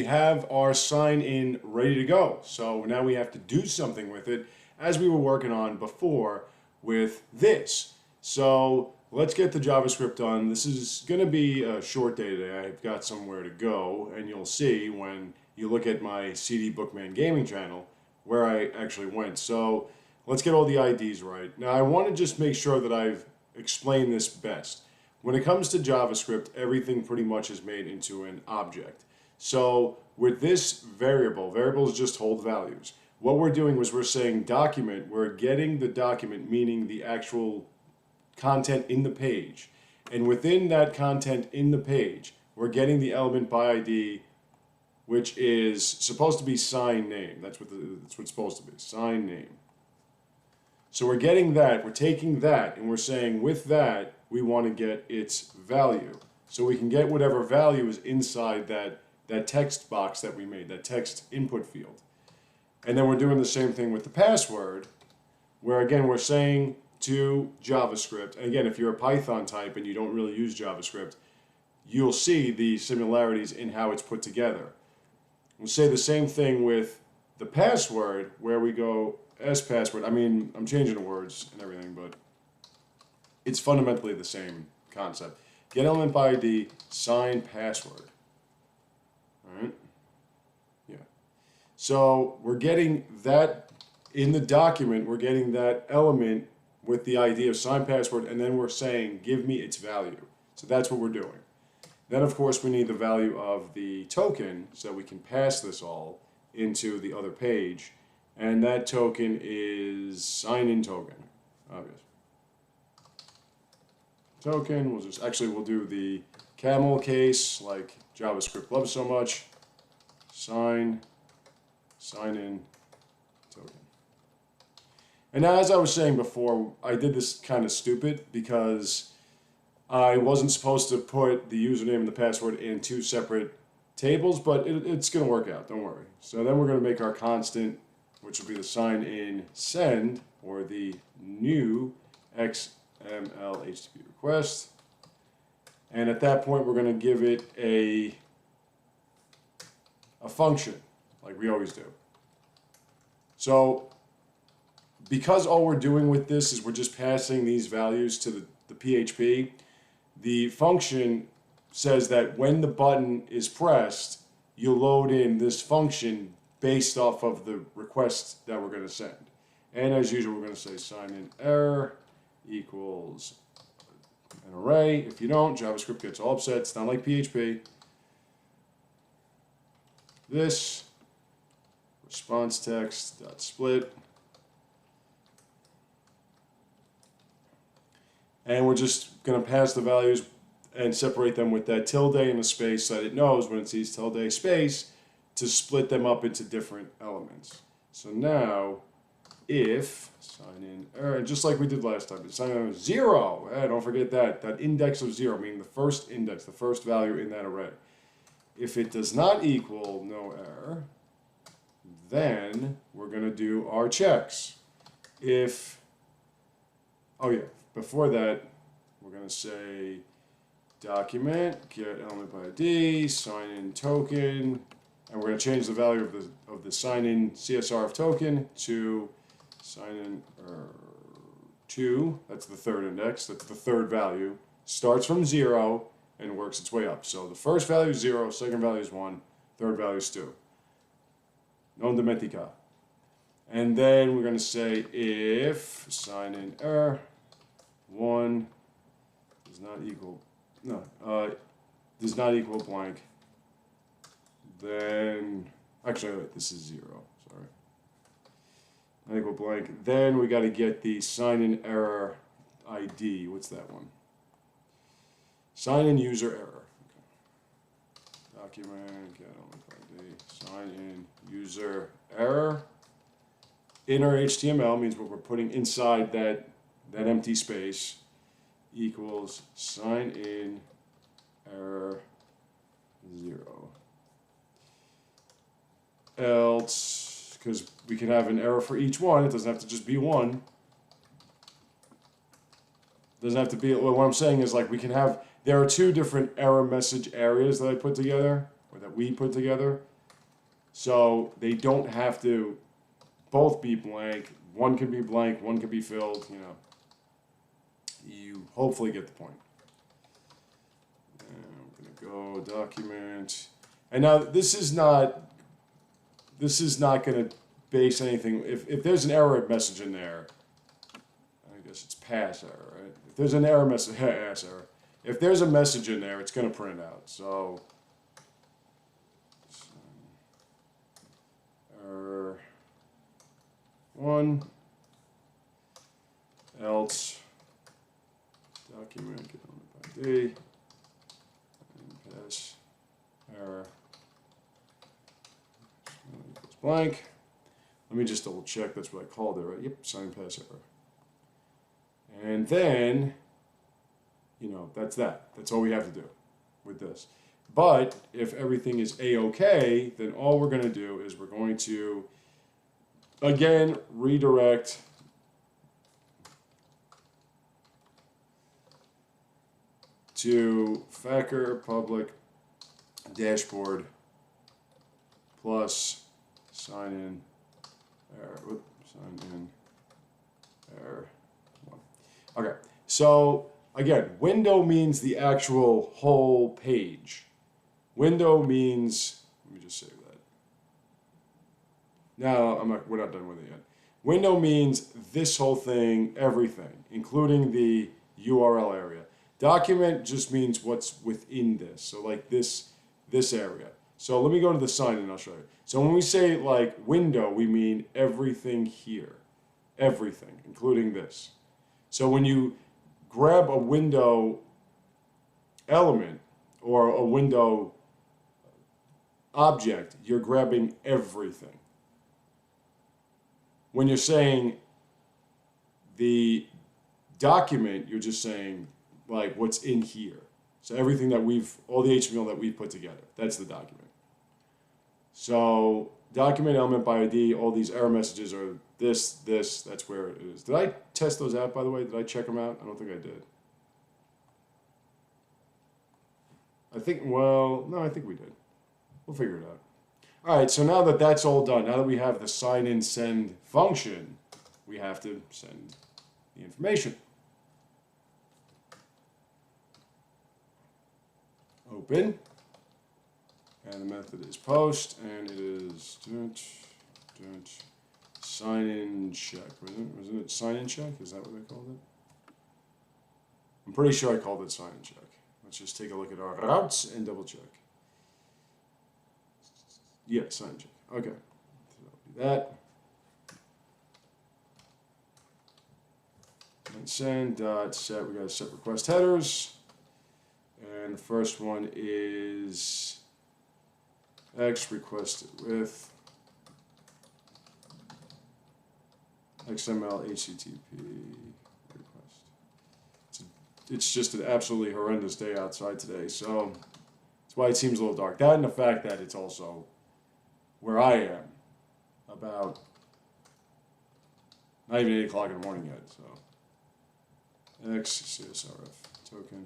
We have our sign in ready to go. So now we have to do something with it as we were working on before with this. So let's get the JavaScript done. This is going to be a short day today. I've got somewhere to go, and you'll see when you look at my CD Bookman Gaming channel where I actually went. So let's get all the IDs right. Now I want to just make sure that I've explained this best. When it comes to JavaScript, everything pretty much is made into an object. So with this variable, variables just hold values. What we're doing was we're saying document, we're getting the document, meaning the actual content in the page. And within that content in the page, we're getting the element by ID, which is supposed to be sign name. That's what it's supposed to be, sign name. So we're getting that, we're taking that, and we're saying with that, we want to get its value. So we can get whatever value is inside that text box that we made, that text input field. And then we're doing the same thing with the password, where again, we're saying to JavaScript, and again, if you're a Python type and you don't really use JavaScript, you'll see the similarities in how it's put together. We'll say the same thing with the password, where we go as password. I mean, I'm changing the words and everything, but it's fundamentally the same concept. Get element by ID, sign password. All right? Yeah. So we're getting that in the document, we're getting that element with the ID of sign password, and then we're saying, give me its value. So that's what we're doing. Then, of course, we need the value of the token so that we can pass this all into the other page. And that token is sign-in token, obvious. Token, we'll do the camel case like JavaScript loves so much. Sign in token. And now, as I was saying before, I did this kind of stupid because I wasn't supposed to put the username and the password in two separate tables, but it's going to work out, don't worry. So then we're going to make our constant, which will be the sign in send, or the new XML HTTP request. And at that point, we're going to give it a function, like we always do. So because all we're doing with this is we're just passing these values to the PHP, the function says that when the button is pressed, you load in this function based off of the request that we're going to send. And as usual, we're going to say sign in error equals an array. If you don't, JavaScript gets all upset. It's not like PHP. This response text dot split. And we're just going to pass the values and separate them with that tilde and a space so that it knows when it sees tilde space to split them up into different elements. So now, if sign in error, just like we did last time, sign in 0, don't forget that index of 0, meaning the first index, the first value in that array. If it does not equal no error, then we're going to do our checks. Before that, we're going to say document, get element by ID, sign in token, and we're going to change the value of the sign in CSR of token to sign in 2. That's the third index. That's the third value. Starts from 0 and works its way up. So the first value is 0, second value is 1, third value is 2. Non dimentica. And then we're going to say if sign in error 1 does not equal blank, then actually wait, this is 0, sorry. Not equal blank, then we got to get the sign in error ID. What's that one? Sign in user error. Okay. Document, get element ID, sign in user error. Inner HTML means what we're putting inside that empty space equals sign in error 0. Else, because we can have an error for each one, it doesn't have to just be one. Doesn't have to be, what I'm saying is there are two different error message areas that I put together, or that we put together. So they don't have to both be blank. One can be blank, one can be filled, you know. You hopefully get the point. And I'm going to go document. And now this is not going to base anything. If there's an error message in there, I guess it's pass error, right? If there's an error message, pass error. If there's a message in there, it's going to print out. So, error 1, else document get on by D, and pass error equals blank. Let me just double check. That's what I called it, right? Yep, sign pass error. And then, you know, that's that. That's all we have to do with this. But if everything is A-OK, then all we're going to do is we're going to, again, redirect to Facker public dashboard plus sign in error. Sign in error 1. Okay, so again, window means the actual whole page. Window means, let me just save that. No, we're not done with it yet. Window means this whole thing, everything, including the URL area. Document just means what's within this. So like this area. So let me go to the sign and I'll show you. So when we say like window, we mean everything here. Everything, including this. So when you grab a window element or a window object, you're grabbing everything. When you're saying the document, you're just saying like what's in here. So everything that all the HTML that we've put together, that's the document. So document element by ID, all these error messages are this, that's where it is. Did I test those out, by the way? Did I check them out? I don't think I did. I think we did. We'll figure it out. All right, so now that that's all done, now that we have the sign in send function, we have to send the information. Open, and the method is post, and it is sign in check. Wasn't it sign in check? Is that what I called it? I'm pretty sure I called it sign in check. Let's just take a look at our routes and double check. Yeah, sign in check. Okay, so do that. And send dot set. We got to set request headers. And the first one is X requested with XML HTTP request. It's just an absolutely horrendous day outside today, so that's why it seems a little dark. That and the fact that it's also where I am about not even 8 o'clock in the morning yet, so X CSRF. Token,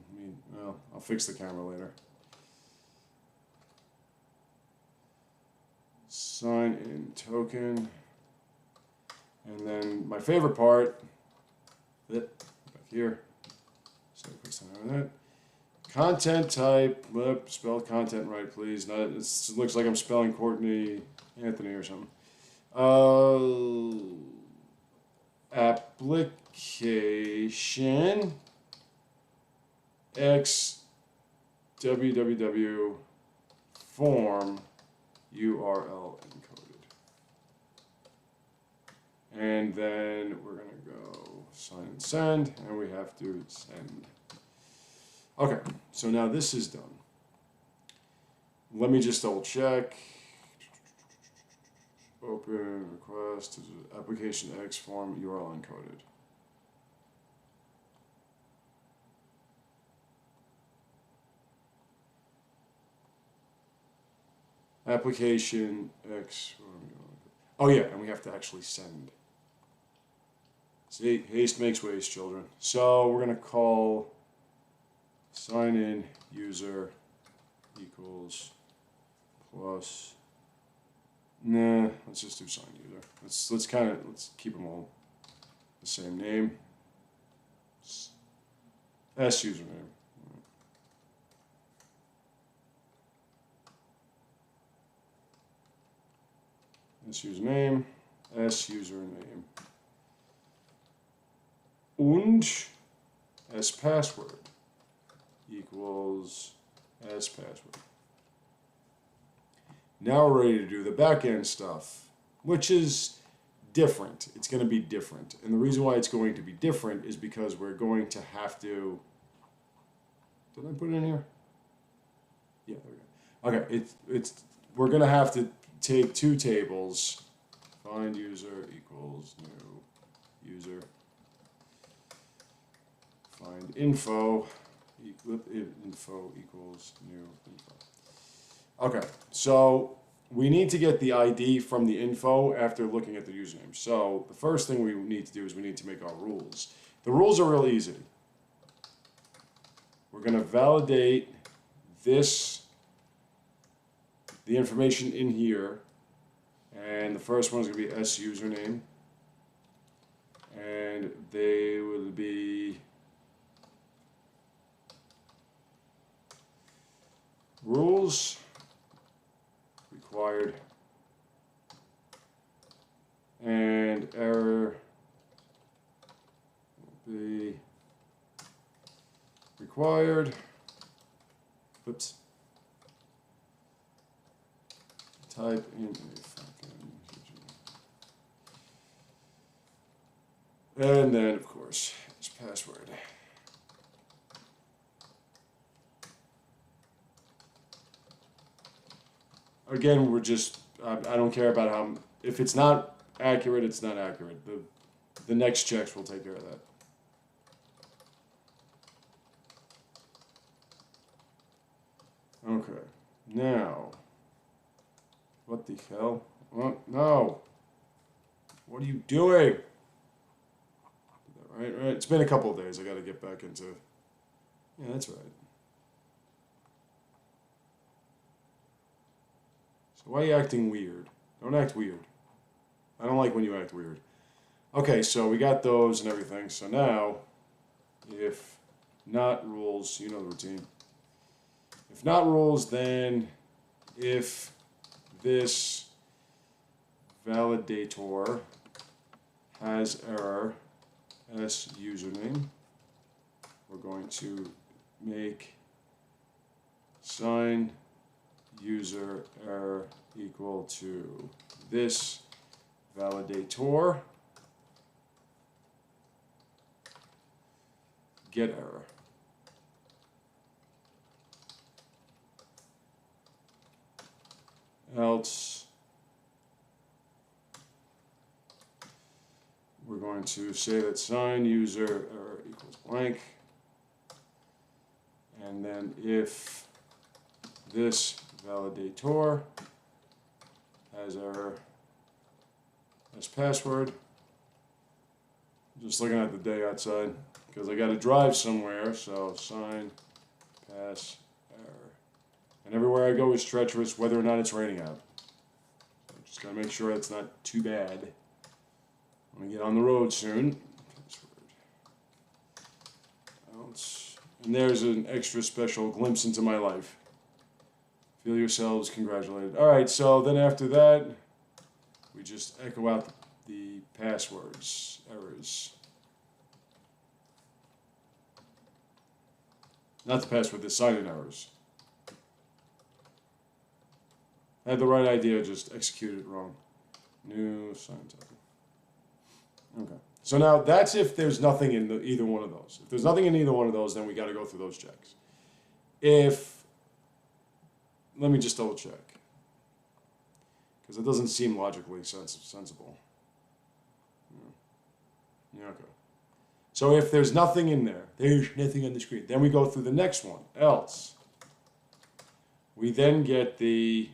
well, I'll fix the camera later. Sign in token. And then my favorite part, back here. So quick sign over that. Content type, spell content right, please. It looks like I'm spelling Courtney Anthony or something. Application. X www form URL encoded. And then we're going to go sign and send, and we have to send. Okay, so now this is done. Let me just double check. Open request application X form URL encoded. Application X. Oh yeah, and we have to actually send. See, haste makes waste, children. So we're gonna call sign in user equals plus Nah, let's just do sign user. Let's keep them all the same name. S username. S username. S username. Und S password equals S password. Now we're ready to do the back-end stuff, which is different. It's going to be different. And the reason why it's going to be different is because we're going to have to... Did I put it in here? Yeah, there we go. Okay, we're going to have to take two tables. Find user equals new user. Find info equals new info. Okay, so we need to get the ID from the info after looking at the username. So the first thing we need to do is we need to make our rules. The rules are real easy. We're going to validate the information in here, and the first one is going to be S username, and they will be rules required and error will be required. Oops. Type in a fucking, and then of course it's password. Again, we're just, I don't care about how, if it's not accurate, it's not accurate. The next checks will take care of that. Okay, now, what the hell? Oh, no. What are you doing? Right. It's been a couple of days. I got to get back into, yeah, that's right. Why are you acting weird? Don't act weird. I don't like when you act weird. Okay, so we got those and everything. So now, if not rules, you know the routine. If not rules, then if this validator has error S username, we're going to make sign user error equal to this validator get error. Else we're going to say that sign user error equals blank, and then if this validator has error as password. Just looking at the day outside because I got to drive somewhere, so sign pass error. And everywhere I go is treacherous, whether or not it's raining out. So just got to make sure it's not too bad. I'm going to get on the road soon. Else. And there's an extra special glimpse into my life. Feel yourselves congratulated. All right, so then after that, we just echo out the passwords, errors. Not the password, the sign-in errors. I had the right idea, just executed it wrong. New sign type. Okay. So now that's if there's nothing in either one of those. If there's nothing in either one of those, then we got to go through those checks. Let me just double check. Because it doesn't seem logically sensible. Yeah, okay. So if there's nothing in there, there's nothing on the screen. Then we go through the next one, else. We then get the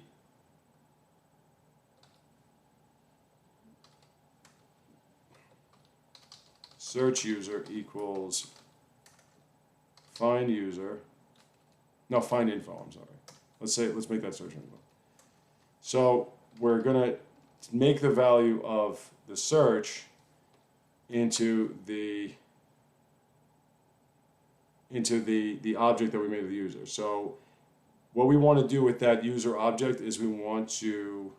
search user equals find user. No, find info, I'm sorry. Let's make that search info. So we're gonna make the value of the search into the object that we made of the user. So what we want to do with that user object is we want to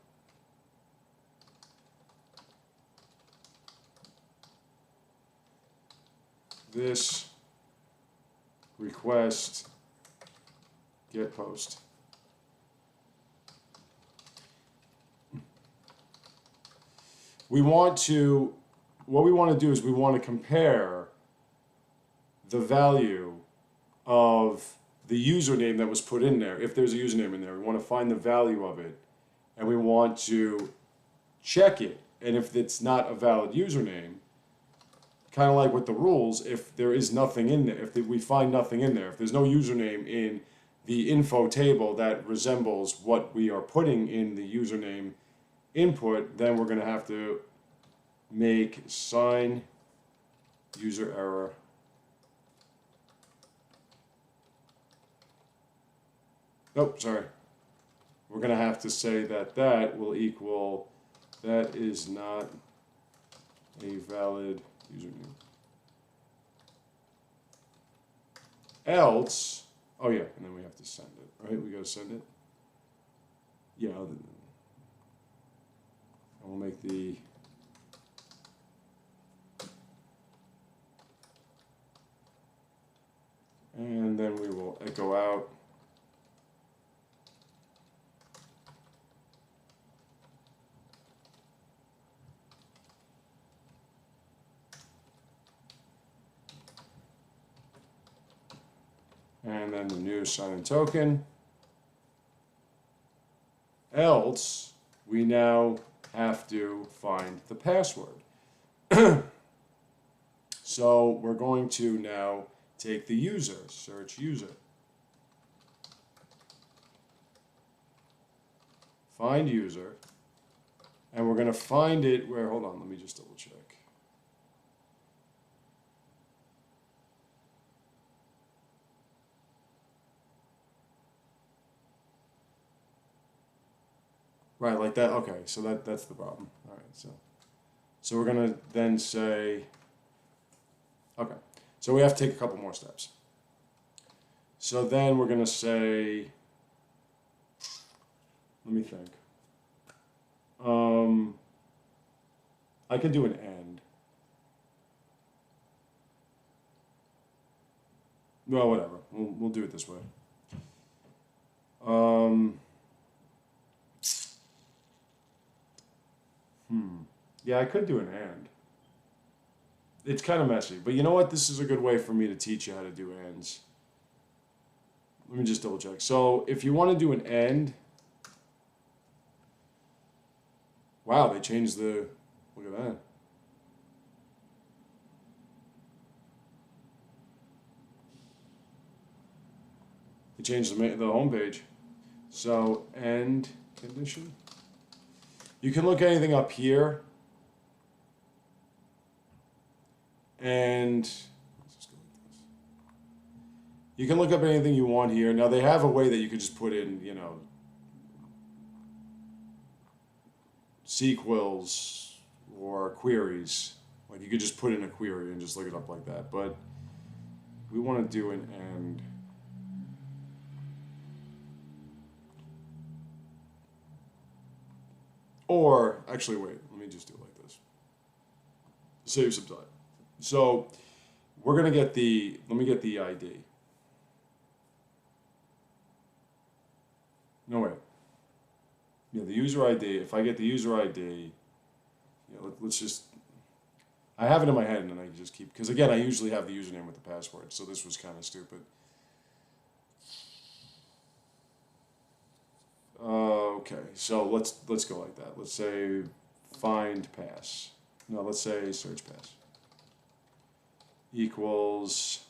this request get post. What we want to do is we want to compare the value of the username that was put in there. If there's a username in there, we want to find the value of it, and we want to check it. And if it's not a valid username, kind of like with the rules, if there is nothing in there, if we find nothing in there, if there's no username in the info table that resembles what we are putting in the username input, then we're going to have to make sign user error sorry. We're going to have to say that that will equal that is not a valid username. Else, oh yeah, and then we have to send it, right? We got to send it. Yeah, and we'll make the and then we will echo out. And then the new sign-in token. Else, we now have to find the password. So we're going to now take the user, search user. Find user. And we're going to find it where, hold on, let me just double check. Right, like that. Okay, so that's the problem. All right, so we're gonna then say, okay, so we have to take a couple more steps. So then we're gonna say, let me think. I could do an and. Well, whatever. We'll do it this way. Yeah, I could do an and. It's kind of messy, but you know what? This is a good way for me to teach you how to do ands. Let me just double check. So if you want to do an and, wow, they changed the, look at that. They changed the home page. So end condition. You can look anything up here. And let's just go like this. You can look up anything you want here. Now they have a way that you could just put in, you know, sequels or queries. Like you could just put in a query and just look it up like that. But we want to do an and. Or, actually wait, let me just do it like this. Save some time. So, we're going to get the, let me get the ID. No, wait. Yeah, the user ID, if I get the user ID, yeah, let's just, I have it in my head and then I can just keep, because again, I usually have the username with the password, so this was kind of stupid. Okay, so let's go like that. Let's say find pass. No, let's say search pass. Equals,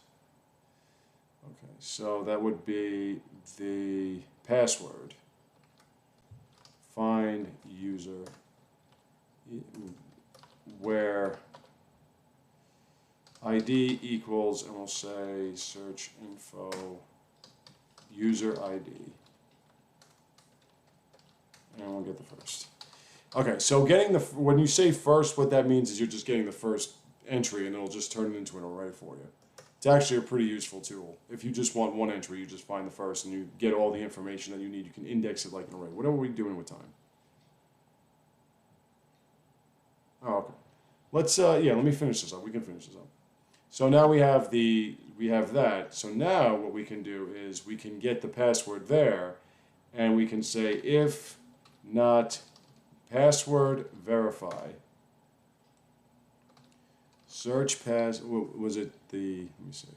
okay, so that would be the password. Find user where ID equals, and we'll say search info user ID. And we'll get the first. Okay, so getting when you say first, what that means is you're just getting the first entry and it'll just turn it into an array for you. It's actually a pretty useful tool. If you just want one entry, you just find the first and you get all the information that you need. You can index it like an array. What are we doing with time? Oh, okay. Let's yeah, let me finish this up. We can finish this up. So now we have that. So now what we can do is we can get the password there and we can say if not password verify search pass, was it the, let me see.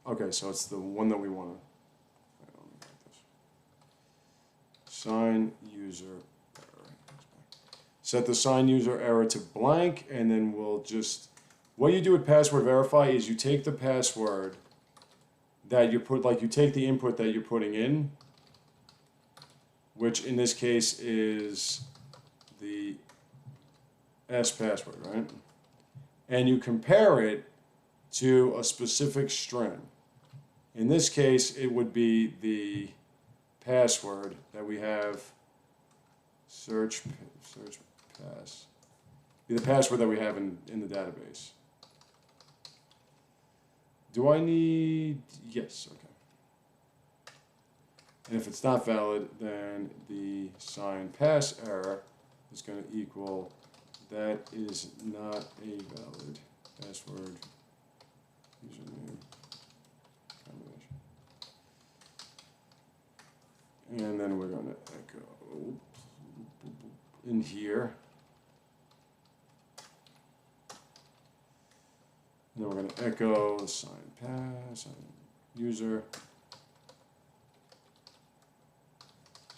Okay, so it's the one that we want to, sign user error. Set the sign user error to blank, and then we'll just, what you do with password verify is you take the password that you put, like you take the input that you're putting in, which in this case is the S password, right? And you compare it to a specific string. In this case, it would be the password that we have, search pass, be the password that we have in the database. Do I need, yes, okay. And if it's not valid, then the sign pass error is going to equal that is not a valid password username combination. And then we're going to echo in here. And then we're going to echo sign pass, sign user.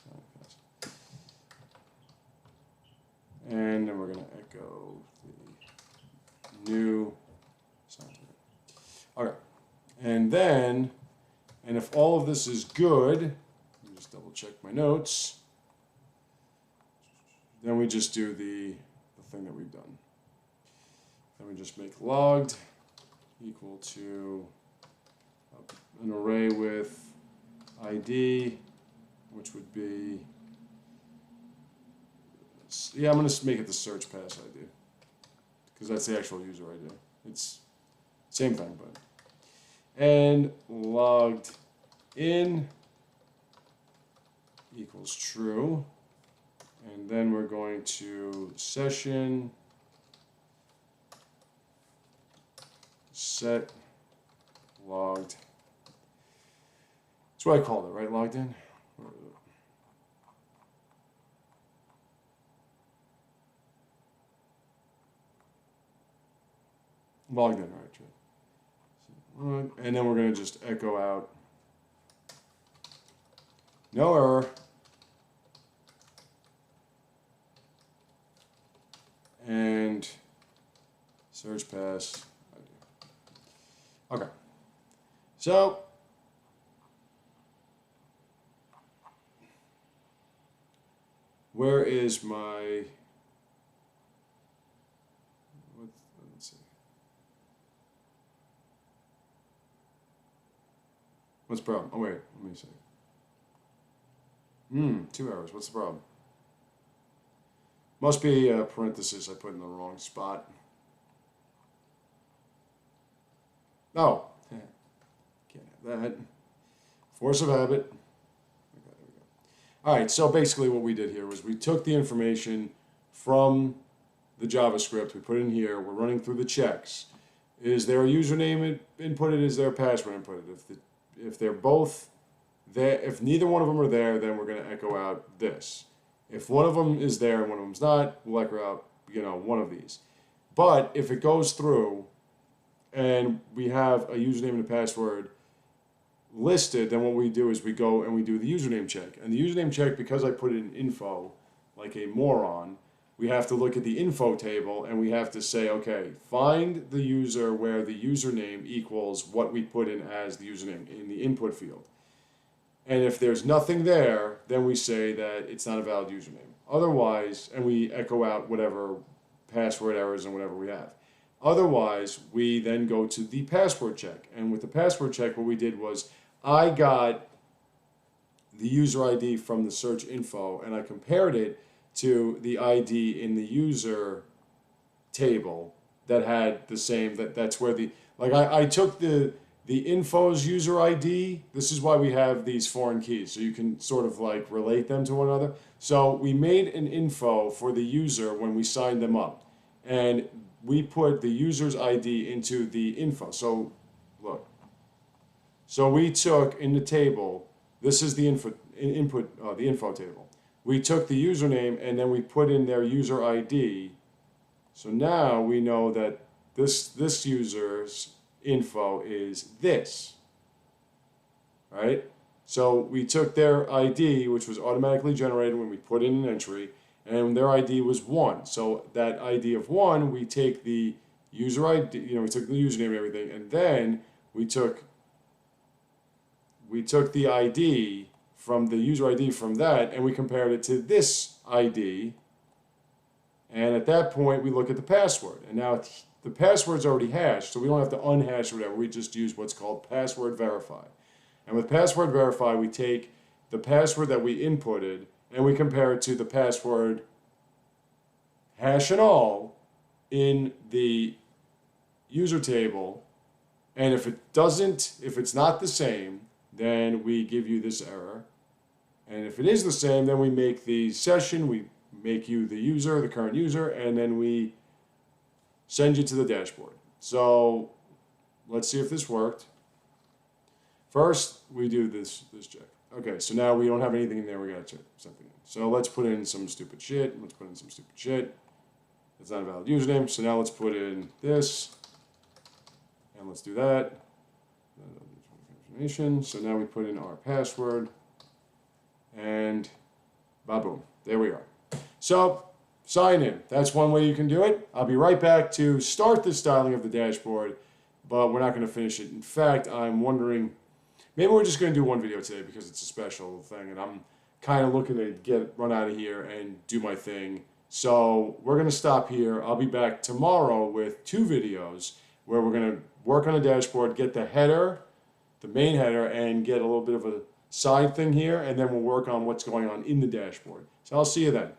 Sign pass. And then we're going to echo the new sign. Okay. And then, and if all of this is good, let me just double check my notes. Then we just do the thing that we've done. Then we just make logged equal to an array with ID, which would be, yeah, I'm going to make it the search pass ID, because that's the actual user ID. It's same thing, but, and logged in equals true. And then we're going to session set logged. That's what I called it, right? Logged in? Logged in, right? And then we're going to just echo out no error. And search pass. Okay. So where is my, let's see. What's the problem? Oh wait, let me see. 2 errors. What's the problem? Must be a parenthesis I put in the wrong spot. Oh, can't have that. Force of habit. Okay, there we go. All right, so basically what we did here was we took the information from the JavaScript, we put it in here, we're running through the checks. Is there a username inputted? Is there a password inputted? If they're both there, if neither one of them are there, then we're going to echo out this. If one of them is there and one of them's not, we'll echo out, one of these. But if it goes through and we have a username and a password listed, then what we do is we go and we do the username check. And the username check, because I put it in info like a moron, we have to look at the info table and we have to say, okay, find the user where the username equals what we put in as the username in the input field. And if there's nothing there, then we say that it's not a valid username. Otherwise, and we echo out whatever password errors and whatever we have. Otherwise, we then go to the password check. And with the password check, what we did was I got the user ID from the search info and I compared it to the ID in the user table that had the same, that's where the, like I took the info's user ID. This is why we have these foreign keys, so you can sort of like relate them to one another. So we made an info for the user when we signed them up, and we put the user's ID into the info. So look, so we took in the table, this is the the info table. We took the username and then we put in their user ID. So now we know that this user's info is this, right? So we took their ID, which was automatically generated when we put in an entry, and their ID was 1. So that ID of 1, we take the user ID, we took the username and everything, and then we took the ID from the user ID from that, and we compared it to this ID. And at that point, we look at the password. And now the password's already hashed, so we don't have to unhash or whatever. We just use what's called password verify. And with password verify, we take the password that we inputted and we compare it to the password hash and all in the user table. And if it's not the same, then we give you this error. And if it is the same, then we make the session, we make you the user, the current user, and then we send you to the dashboard. So let's see if this worked. First, we do this check. Okay, so now we don't have anything in there, we gotta check something in. So let's put in some stupid shit. It's not a valid username, so now let's put in this, and let's do that. So now we put in our password, and ba-boom, there we are. So, sign in. That's one way you can do it. I'll be right back to start the styling of the dashboard, but we're not going to finish it. In fact, I'm wondering, maybe we're just going to do one video today because it's a special thing, and I'm kind of looking to run out of here and do my thing. So we're going to stop here. I'll be back tomorrow with 2 videos where we're going to work on a dashboard, get the header, the main header, and get a little bit of a side thing here, and then we'll work on what's going on in the dashboard. So I'll see you then.